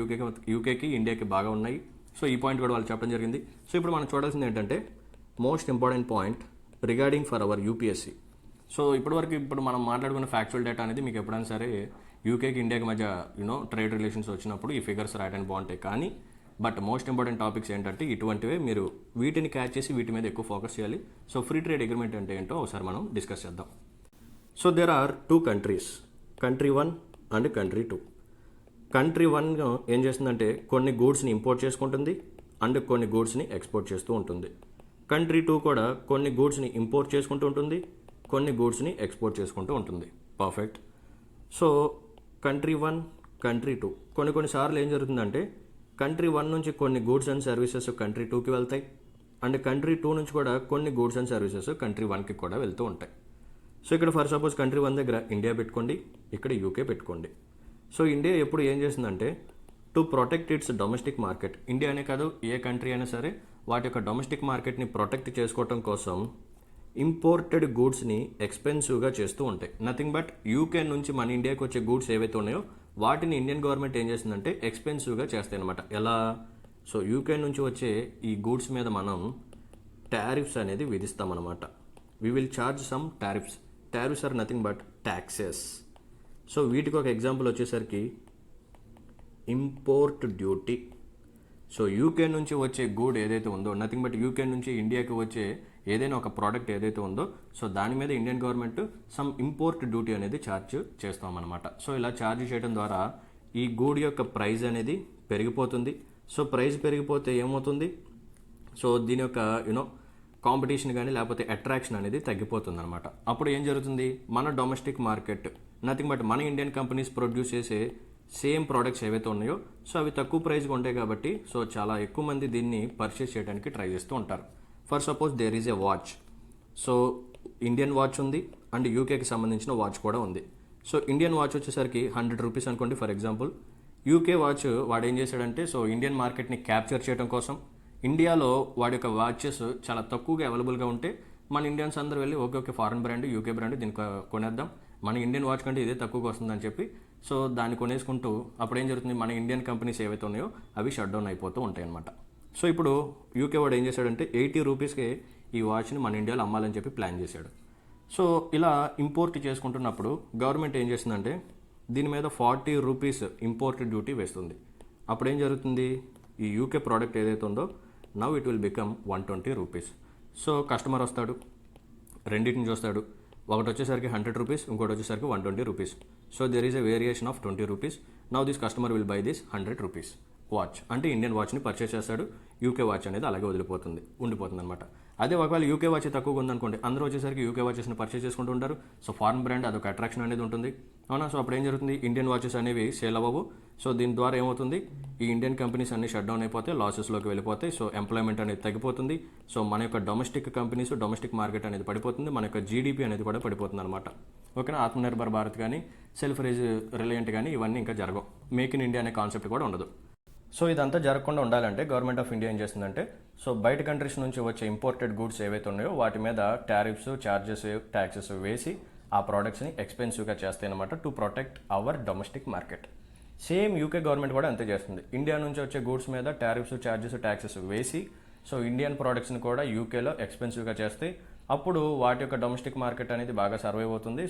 యూకేకి ఇండియాకి బాగా ఉన్నాయి. సో ఈ పాయింట్ కూడా వాళ్ళు చెప్పడం జరిగింది. సో ఇప్పుడు మనం చూడాల్సింది ఏంటంటే most important point regarding for hour UPSC. So ఇప్పుడు మనం మాట్లాడుకున్న ఫ్యాక్చువల్ డేటా అనేది మీకు ఎప్పుడైనా సరే యూకేకి ఇండియాకి మధ్య ట్రేడ్ రిలేషన్స్ వచ్చినప్పుడు ఈ ఫిగర్స్ రాయడానికి బాగుంటాయి. కానీ బట్ మోస్ట్ ఇంపార్టెంట్ టాపిక్స్ ఏంటంటే ఇటువంటివే మీరు వీటిని క్యాచ్ చేసి వీటి మీద ఎక్కువ ఫోకస్ చేయాలి. సో ఫ్రీ ట్రేడ్ అగ్రిమెంట్ అంటే ఏంటో ఒకసారి మనం డిస్కస్ చేద్దాం. So there are 2 countries, country 1 and country 2. Country 1 ఏం చేస్తుందంటే కొన్ని గూడ్స్ని ఇంపోర్ట్ చేసుకుంటుంది అండ్ కొన్ని గూడ్స్ని ఎక్స్పోర్ట్ చేస్తూ ఉంటుంది. కంట్రీ 2 కూడా కొన్ని గూడ్స్ని ఇంపోర్ట్ చేసుకుంటూ ఉంటుంది, కొన్ని గూడ్స్ని ఎక్స్పోర్ట్ చేసుకుంటూ ఉంటుంది. పర్ఫెక్ట్. సో కంట్రీ 1, కంట్రీ 2 కొన్నిసార్లు ఏం జరుగుతుందంటే కంట్రీ 1 నుంచి కొన్ని గూడ్స్ అండ్ సర్వీసెస్ కంట్రీ 2కి వెళ్తాయి అండ్ కంట్రీ 2 నుంచి కూడా కొన్ని గూడ్స్ అండ్ సర్వీసెస్ కంట్రీ 1కి కూడా వెళ్తూ ఉంటాయి. సో ఇక్కడ ఫర్ సపోజ్ కంట్రీ 1 దగ్గర ఇండియా పెట్టుకోండి, ఇక్కడ యూకే పెట్టుకోండి. సో ఇండియా ఎప్పుడు ఏం చేస్తుందంటే to protect it's domestic market, India అనే కాదు ఏ కంట్రీ అయినా సరే వాటి యొక్క డొమెస్టిక్ మార్కెట్ని ప్రొటెక్ట్ చేసుకోవటం కోసం ఇంపోర్టెడ్ గూడ్స్ని ఎక్స్పెన్సివ్గా చేస్తూ ఉంటాయి. నథింగ్ బట్ యూకే నుంచి మన ఇండియాకి వచ్చే గూడ్స్ ఏవైతే ఉన్నాయో వాటిని ఇండియన్ గవర్నమెంట్ ఏం చేస్తుందంటే ఎక్స్పెన్సివ్గా చేస్తాయి అనమాట. ఎలా? సో యూకే నుంచి వచ్చే ఈ గూడ్స్ మీద మనం టారిఫ్స్ అనేది విధిస్తామన్నమాట. We will charge some tariffs. Tariffs are nothing but taxes. So వీటికి ఒక ఎగ్జాంపుల్ వచ్చేసరికి ఇంపోర్ట్ డ్యూటీ. సో యూకే నుంచి వచ్చే గూడ్ ఏదైతే ఉందో నథింగ్ బట్ యూకే నుంచి ఇండియాకి వచ్చే ఏదైనా ఒక ప్రోడక్ట్ ఏదైతే ఉందో సో దాని మీద Indian government some import duty అనేది ఛార్జ్ చేస్తామన్నమాట. సో ఇలా ఛార్జ్ చేయడం ద్వారా ఈ గూడ్ యొక్క ప్రైస్ అనేది పెరిగిపోతుంది. సో ప్రైస్ పెరిగిపోతే ఏమవుతుంది? సో దీని యొక్క కాంపిటీషన్ కానీ లేకపోతే అట్రాక్షన్ అనేది తగ్గిపోతుంది అనమాట. అప్పుడు ఏం జరుగుతుంది? మన డొమెస్టిక్ మార్కెట్ నథింగ్ బట్ మన ఇండియన్ కంపెనీస్ ప్రొడ్యూస్ చేసే సేమ్ ప్రోడక్ట్స్ ఏవైతే ఉన్నాయో సో అవి తక్కువ ప్రైస్గా ఉంటాయి కాబట్టి సో చాలా ఎక్కువ మంది దీన్ని పర్చేస్ చేయడానికి ట్రై చేస్తూ ఉంటారు. For suppose there is a watch. So Indian watch ఉంది అండ్ యూకేకి సంబంధించిన వాచ్ కూడా ఉంది. సో ఇండియన్ వాచ్ వచ్చేసరికి 100 రూపీస్ అనుకోండి ఫర్ ఎగ్జాంపుల్. యూకే వాచ్ వాడు ఏం చేశాడంటే సో ఇండియన్ మార్కెట్ని క్యాప్చర్ చేయడం కోసం ఇండియాలో వాడి యొక్క వాచెస్ చాలా తక్కువగా అవైలబుల్గా ఉంటే మన ఇండియన్స్ అందరూ వెళ్ళి okay foreign brand UK brand దీనికి కొనేద్దాం, మన ఇండియన్ వాచ్ కంటే ఇదే తక్కువగా వస్తుందని చెప్పి సో దాన్ని కొనేసుకుంటూ అప్పుడు ఏం జరుగుతుంది? మన ఇండియన్ కంపెనీస్ ఏవైతే ఉన్నాయో అవి షట్ డౌన్ అయిపోతూ ఉంటాయి అనమాట. సో ఇప్పుడు యూకే వాడు ఏం చేశాడంటే 80 రూపీస్కే ఈ వాచ్ని మన ఇండియాలో అమ్మాలని చెప్పి ప్లాన్ చేశాడు. సో ఇలా ఇంపోర్ట్ చేసుకుంటున్నప్పుడు గవర్నమెంట్ ఏం చేస్తుందంటే దీని మీద 40 రూపీస్ ఇంపోర్ట్ డ్యూటీ వేస్తుంది. అప్పుడు ఏం జరుగుతుంది? ఈ యూకే ప్రోడక్ట్ ఏదైతే ఉందో now it will become 120 rupees. So customer వస్తాడు, రెండింటిని చూస్తాడు. ఒకటి వచ్చేసరికి 100 రూపీస్, ఇంకోటి వచ్చేసరికి 120 rupees. So there is a variation of 20 rupees. Now this customer will buy this 100 rupees watch. అంటే ఇండియన్ వాచ్ని పర్చేస్ చేస్తాడు, యూకే వాచ్ అనేది అలాగే ఉండిపోతుంది అనమాట. అదే ఒకవేళ యూకే వాచ్ తక్కువగా ఉందనుకోండి, అందరూ వచ్చేసరికి యూకే వాచెస్ని పర్చేస్ చేసుకుంటూ ఉంటారు. సో ఫారెన్ బ్రాండ్ అదొక అట్రాక్షన్ అనేది ఉంటుంది, అవునా? సో అప్పుడు ఏం జరుగుతుంది? ఇండియన్ వాచెస్ అనేవి సేల్ అవ్వవు. సో దీని ద్వారా ఏమవుతుంది? ఈ ఇండియన్ కంపెనీస్ అన్ని షట్ డౌన్ అయిపోతే లాసెస్లోకి వెళ్ళిపోతాయి. సో ఎంప్లాయ్మెంట్ అనేది తగ్గిపోతుంది. సో మన యొక్క డొమెస్టిక్ కంపెనీస్ డొమెస్టిక్ మార్కెట్ అనేది పడిపోతుంది, మన యొక్క జీడిపి అనేది కూడా పడిపోతుంది అనమాట. ఓకేనా? ఆత్మనిర్భర్ భారత్ కానీ సెల్ఫ్ రిలయంట్ కానీ ఇవన్నీ ఇంకా జరగవు. మేక్ ఇన్ ఇండియా అనే కాన్సెప్ట్ కూడా ఉండదు. సో ఇదంతా జరగకుండా ఉండాలంటే గవర్నమెంట్ ఆఫ్ ఇండియా ఏం చేస్తుందంటే సో బయట కంట్రీస్ నుంచి వచ్చే ఇంపోర్టెడ్ గూడ్స్ ఏవైతే ఉన్నాయో వాటి మీద టారిఫ్స్, ఛార్జెస్, ట్యాక్సెస్ వేసి ఆ ప్రోడక్ట్స్ని ఎక్స్పెన్సివ్గా చేస్తాయి అనమాట to protect our domestic market. Same UK government కూడా అంతే చేస్తుంది. ఇండియా నుంచి వచ్చే గూడ్స్ మీద టారిఫ్స్, ఛార్జెస్, ట్యాక్సెస్ వేసి సో ఇండియన్ ప్రోడక్ట్స్ని కూడా యూకేలో ఎక్స్పెన్సివ్గా చేస్తే అప్పుడు వాటి యొక్క డొమెస్టిక్ మార్కెట్ అనేది బాగా సర్వైవ్ అవుతుంది.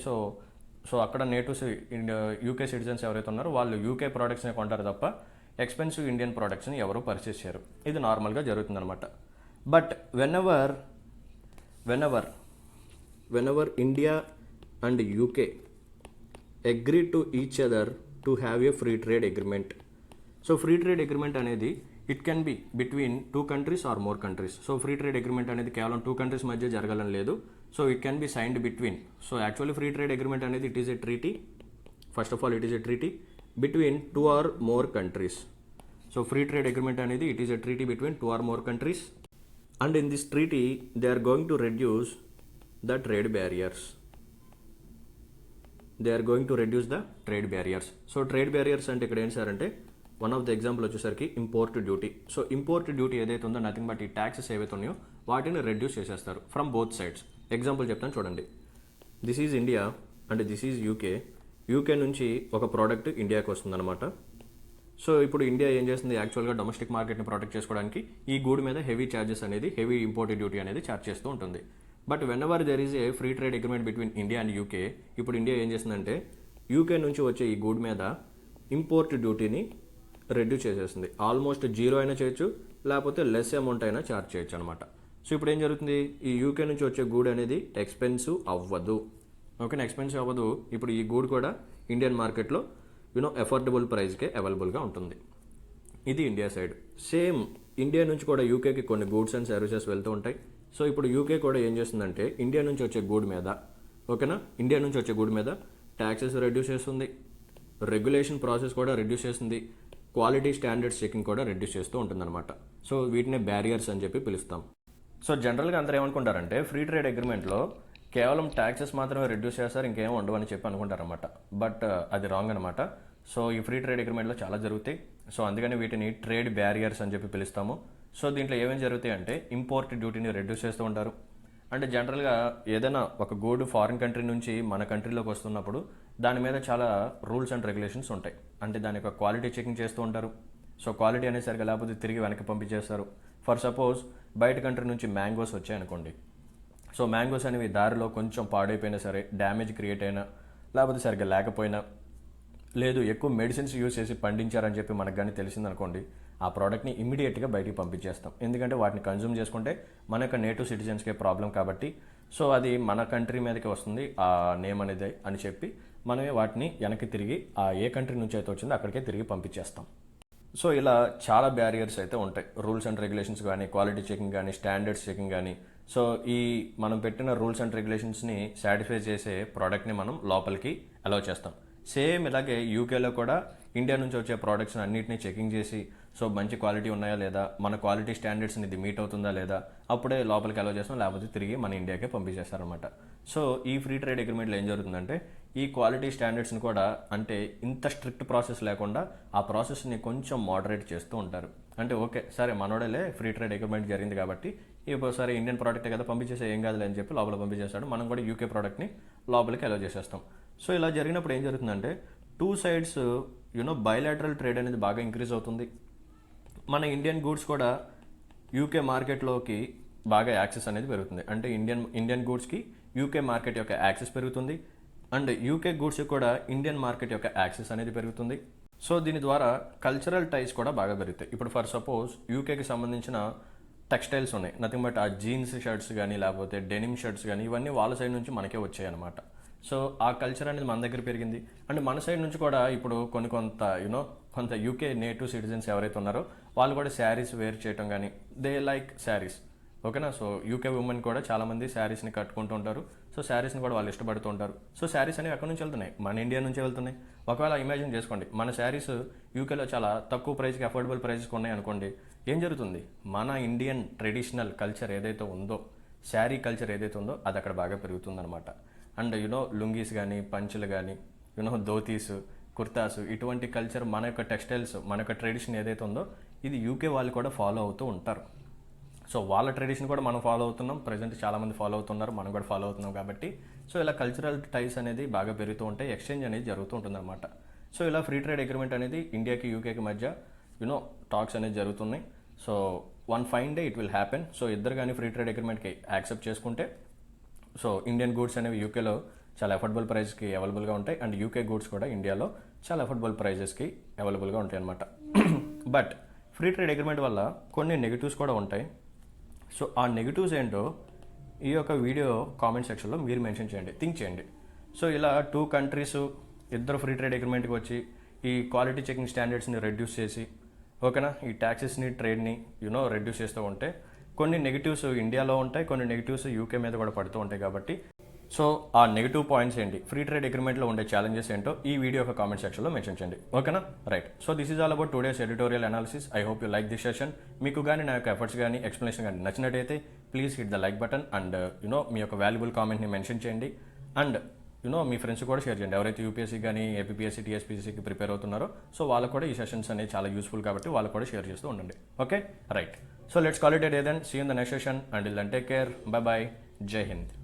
సో అక్కడ నేటివ్స్ యూకే సిటిజన్స్ ఎవరైతే ఉన్నారో వాళ్ళు యూకే ప్రోడక్ట్స్ని కొంటారు తప్ప ఎక్స్పెన్సివ్ ఇండియన్ ప్రోడక్ట్స్ని ఎవరు పర్చేస్ చేయరు. ఇది నార్మల్గా జరుగుతుందన్నమాట. But whenever India and UK agree to each other to have a free trade agreement. So free trade agreement అనేది it can be between 2 countries or more countries. So free trade agreement అనేది కేవలం 2 countries మధ్య జరగాలని లేదు. So it can be signed between. So actually free trade agreement అనేది it is a treaty. First of all it is a treaty between 2 or more countries. So free trade agreement అనేది it is a treaty between 2 or more countries, and in this treaty they are going to reduce the trade barriers. So trade barriers అంటే ఇక్కడ ఏంటి sir అంటే one of the example వచ్చేసరికి import duty. So import duty ఏదైతే ఉందో nothing but ఈ taxes ఏవైతే ఉన్నాయో వాటిని రెడ్యూస్ చేసేస్తారు ఫ్రమ్ బోత్ సైడ్స్. ఎగ్జాంపుల్ చెప్తాను చూడండి. This is India and this is UK. UK నుంచి ఒక ప్రోడక్ట్ ఇండియాకి వస్తుందన్నమాట. సో ఇప్పుడు ఇండియా ఏం చేస్తుంది, యాక్చువల్గా డొమెస్టిక్ మార్కెట్ని ప్రొటెక్ట్ చేసుకోవడానికి ఈ గూడ్ మీద హెవీ ఛార్జెస్ అనేది, హెవీ ఇంపోర్టెడ్ డ్యూటీ అనేది ఛార్జ్ చేస్తూ ఉంటుంది. But when ever there is a free trade agreement between India and UK, ఇప్పుడు ఇండియా ఏం చేస్తుందంటే యూకే నుంచి వచ్చే ఈ గూడ్ మీద ఇంపోర్ట్ డ్యూటీని రెడ్యూస్ చేసేస్తుంది. ఆల్మోస్ట్ జీరో అయినా చేయొచ్చు, లేకపోతే లెస్ అమౌంట్ అయినా ఛార్జ్ చేయొచ్చు అనమాట. సో ఇప్పుడు ఏం జరుగుతుంది, ఈ యూకే నుంచి వచ్చే గూడ్ అనేది ఎక్స్పెన్సివ్ అవ్వదు. ఓకేనా, ఎక్స్పెన్సివ్ అవ్వదు. ఇప్పుడు ఈ గూడ్ కూడా ఇండియన్ మార్కెట్లో ఎఫోర్డబుల్ ప్రైస్కే అవైలబుల్గా ఉంటుంది. ఇది ఇండియా సైడ్. సేమ్ ఇండియా నుంచి కూడా యూకేకి కొన్ని గూడ్స్ అండ్ సర్వీసెస్ వెళ్తూ ఉంటాయి. సో ఇప్పుడు యూకే కూడా ఏం చేస్తుందంటే ఇండియా నుంచి వచ్చే గూడ్ మీద, ఓకేనా, ఇండియా నుంచి వచ్చే గూడ్ మీద ట్యాక్సెస్ రెడ్యూస్ చేస్తుంది, రెగ్యులేషన్ ప్రాసెస్ కూడా రెడ్యూస్ చేస్తుంది, క్వాలిటీ స్టాండర్డ్స్ చెకింగ్ కూడా రెడ్యూస్ చేస్తూ ఉంటుందన్నమాట. సో వీటినే బ్యారియర్స్ అని చెప్పి పిలుస్తాం. సో జనరల్గా అందరూ ఏమనుకుంటారంటే ఫ్రీ ట్రేడ్ అగ్రిమెంట్లో కేవలం ట్యాక్సెస్ మాత్రమే రెడ్యూస్ చేస్తారు, ఇంకేం ఉండవు అని చెప్పి అనుకుంటారన్నమాట. బట్ అది రాంగ్ అనమాట. సో ఈ ఫ్రీ ట్రేడ్ అగ్రిమెంట్లో చాలా జరుగుతాయి. సో అందుకని వీటిని ట్రేడ్ బ్యారియర్స్ అని చెప్పి పిలుస్తాము. సో దీంట్లో ఏమేమి జరుగుతాయి అంటే ఇంపోర్ట్ డ్యూటీని రెడ్యూస్ చేస్తూ ఉంటారు. అంటే జనరల్గా ఏదైనా ఒక గూడ్ ఫారిన్ కంట్రీ నుంచి మన కంట్రీలోకి వస్తున్నప్పుడు దాని మీద చాలా రూల్స్ అండ్ రెగ్యులేషన్స్ ఉంటాయి. అంటే దాని యొక్క క్వాలిటీ చెకింగ్ చేస్తూ ఉంటారు. సో క్వాలిటీ అనేది సరిగా లేకపోతే తిరిగి వెనక్కి పంపించేస్తారు. ఫర్ సపోజ్ బయట కంట్రీ నుంచి మ్యాంగోస్ వచ్చాయనుకోండి. సో మ్యాంగోస్ అనేవి దారిలో కొంచెం పాడైపోయినా సరే, డ్యామేజ్ క్రియేట్ అయినా, లేకపోతే సరిగ్గా లేకపోయినా, లేదు ఎక్కువ మెడిసిన్స్ యూజ్ చేసి పండించారని చెప్పి మనకు కానీ తెలిసిందనుకోండి, ఆ ప్రోడక్ట్ని ఇమీడియట్గా బయటికి పంపించేస్తాం. ఎందుకంటే వాటిని కన్జ్యూమ్ చేసుకుంటే మన యొక్క నేటివ్ సిటిజన్స్కే ప్రాబ్లం కాబట్టి. సో అది మన కంట్రీ మీదకి వస్తుంది ఆ నేమ్ అనేది అని చెప్పి మనమే వాటిని వెనక్కి తిరిగి ఆ ఏ కంట్రీ నుంచి అయితే వచ్చిందో అక్కడికే తిరిగి పంపించేస్తాం. సో ఇలా చాలా బ్యారియర్స్ అయితే ఉంటాయి. రూల్స్ అండ్ రెగ్యులేషన్స్ కానీ, క్వాలిటీ చెకింగ్ కానీ, స్టాండర్డ్స్ చెకింగ్ కానీ. సో ఈ మనం పెట్టిన రూల్స్ అండ్ రెగ్యులేషన్స్ని సాటిస్ఫై చేసే ప్రోడక్ట్ని మనం లోపలికి అలౌ చేస్తాం. సేమ్ ఇలాగే యూకేలో కూడా ఇండియా నుంచి వచ్చే ప్రోడక్ట్స్ అన్నింటినీ చెకింగ్ చేసి, సో మంచి క్వాలిటీ ఉన్నాయా లేదా, మన క్వాలిటీ స్టాండర్డ్స్ని ఇది మీట్ అవుతుందా లేదా, అప్పుడే లోపలికి అలౌ చేస్తాం, లేకపోతే తిరిగి మన ఇండియాకే పంపించేస్తారనమాట. సో ఈ ఫ్రీ ట్రేడ్ అగ్రిమెంట్లో ఏం జరుగుతుందంటే ఈ క్వాలిటీ స్టాండర్డ్స్ని కూడా, అంటే ఇంత స్ట్రిక్ట్ ప్రాసెస్ లేకుండా ఆ ప్రాసెస్ని కొంచెం మోడరేట్ చేస్తూ ఉంటారు. అంటే ఓకే సరే మనోడలే ఫ్రీ ట్రేడ్ అగ్రిమెంట్ జరిగింది కాబట్టి ఇప్పుడు సరే ఇండియన్ ప్రోడక్టే కదా పంపించేసే ఏం కాదులే అని చెప్పి లోపల పంపించేస్తాడు. మనం కూడా యూకే ప్రోడక్ట్ని లోపలికి అలౌ చేసేస్తాం. సో ఇలా జరిగినప్పుడు ఏం జరుగుతుందంటే టూ సైడ్స్ బైలాటరల్ ట్రేడ్ అనేది బాగా ఇంక్రీజ్ అవుతుంది. మన ఇండియన్ గూడ్స్ కూడా యూకే మార్కెట్లోకి బాగా యాక్సెస్ అనేది పెరుగుతుంది. అంటే ఇండియన్ గూడ్స్కి యూకే మార్కెట్ యొక్క యాక్సెస్ పెరుగుతుంది, అండ్ యూకే గూడ్స్కి కూడా ఇండియన్ మార్కెట్ యొక్క యాక్సెస్ అనేది పెరుగుతుంది. సో దీని ద్వారా కల్చరల్ టైస్ కూడా బాగా పెరుగుతాయి. ఇప్పుడు ఫర్ సపోజ్ యూకేకి సంబంధించిన టెక్స్టైల్స్ ఉన్నాయి, నథింగ్ బట్ ఆ జీన్స్ షర్ట్స్ కానీ, లేకపోతే డెనిమ్ షర్ట్స్ కానీ, ఇవన్నీ వాళ్ళ సైడ్ నుంచి మనకే వచ్చాయి అనమాట. సో ఆ కల్చర్ అనేది మన దగ్గర పెరిగింది. అండ్ మన సైడ్ నుంచి కూడా ఇప్పుడు కొంత యూకే నేటివ్ సిటిజన్స్ ఎవరైతే ఉన్నారో వాళ్ళు కూడా శారీస్ వేర్ చేయటం కానీ, దే లైక్ శారీస్. ఓకేనా. సో యూకే ఉమెన్ కూడా చాలామంది శారీస్ని కట్టుకుంటూ ఉంటారు. సో శారీస్ని కూడా వాళ్ళు ఇష్టపడుతూ ఉంటారు. సో శారీస్ అనేవి ఎక్కడి నుంచి వెళ్తున్నాయి, మన ఇండియా నుంచే వెళ్తున్నాయి. ఒకవేళ ఇమాజిన్ చేసుకోండి మన శారీస్ యూకేలో చాలా తక్కువ ప్రైస్కి, అఫోర్డబుల్ ప్రైస్కి ఉన్నాయి అనుకోండి, ఏం జరుగుతుంది, మన ఇండియన్ ట్రెడిషనల్ కల్చర్ ఏదైతే ఉందో, శారీ కల్చర్ ఏదైతే ఉందో అది అక్కడ బాగా పెరుగుతుందన్నమాట. అండ్ లుంగీస్ కానీ, పంచులు కానీ, ధోతీస్, కుర్తాస్, ఇటువంటి కల్చర్ మన యొక్క టెక్స్టైల్స్, మన యొక్క ట్రెడిషన్ ఏదైతే ఉందో ఇది యూకే వాళ్ళు కూడా ఫాలో అవుతూ ఉంటారు. సో వాళ్ళ ట్రెడిషన్ కూడా మనం ఫాలో అవుతున్నాం, ప్రజెంట్ చాలామంది ఫాలో అవుతున్నారు, మనం కూడా ఫాలో అవుతున్నాం కాబట్టి. సో ఇలా కల్చరల్ టైస్ అనేది బాగా పెరుగుతూ ఉంటాయి, ఎక్స్చేంజ్ అనేది జరుగుతూ ఉంటుందన్నమాట. సో ఇలా ఫ్రీ ట్రేడ్ అగ్రిమెంట్ అనేది ఇండియాకి యూకేకి మధ్య టాక్స్ అనేది జరుగుతున్నాయి. So one fine day it will happen. So ఇద్దరు కానీ ఫ్రీ ట్రేడ్ అగ్రిమెంట్కి యాక్సెప్ట్ చేసుకుంటే సో ఇండియన్ గూడ్స్ అనేవి యూకేలో చాలా అఫోర్డబుల్ ప్రైస్కి అవైలబుల్గా ఉంటాయి, అండ్ యూకే గూడ్స్ కూడా ఇండియాలో చాలా అఫోర్డబుల్ ప్రైజెస్కి అవైలబుల్గా ఉంటాయి అన్నమాట. బట్ ఫ్రీ ట్రేడ్ అగ్రిమెంట్ వల్ల కొన్ని నెగిటివ్స్ కూడా ఉంటాయి. సో ఆ నెగిటివ్స్ ఏంటో ఈ యొక్క వీడియో కామెంట్ సెక్షన్లో మీరు మెన్షన్ చేయండి, థింక్ చేయండి. సో ఇలా టూ కంట్రీస్ ఇద్దరు ఫ్రీ ట్రేడ్ అగ్రిమెంట్కి వచ్చి ఈ క్వాలిటీ చెకింగ్ స్టాండర్డ్స్ని రెడ్యూస్ చేసి, ఓకేనా, ఈ ట్యాక్సెస్ని, ట్రేడ్ని రెడ్యూస్ చేస్తూ ఉంటే కొన్ని నెగిటివ్స్ ఇండియాలో ఉంటాయి, కొన్ని నెగిటివ్స్ యూకే మీద కూడా పడుతూ ఉంటాయి. కాబట్టి సో ఆ నెగిటివ్ పాయింట్స్ ఏంటి, ఫ్రీ ట్రేడ్ అగ్రిమెంట్లో ఉండే ఛాలెంజెస్ ఏంటో ఈ వీడియో యొక్క కామెంట్ సెక్షన్లో మెన్షన్ చేయండి. ఓకేనా, right. So this is all about today's editorial analysis. I hope you like this session. మీకు కానీ నా యొక్క ఎఫర్ట్స్ కానీ, ఎక్స్ప్లెనేషన్ కానీ నచ్చినట్టయితే please hit the like button and మీ యొక్క వాల్యుబుల్ కామెంట్ని మెన్షన్ చేయండి. అండ్ మీ ఫ్రెండ్స్ కూడా షేర్ చేయండి, ఎవరైతే యూపీఎస్సీ కానీ, ఏపీఎస్సీ, టీఎస్పీసీకి ప్రిపేర్ అవుతున్నారో. సో వాళ్ళకు కూడా ఈ సెషన్స్ అనేవి చాలా యూస్ఫుల్ కాబట్టి వాళ్ళు కూడా షేర్ చేస్తూ ఉండండి. Okay, right. So let's call it a day then. See you in the next session. Until then, take care. Bye bye. Jai Hind.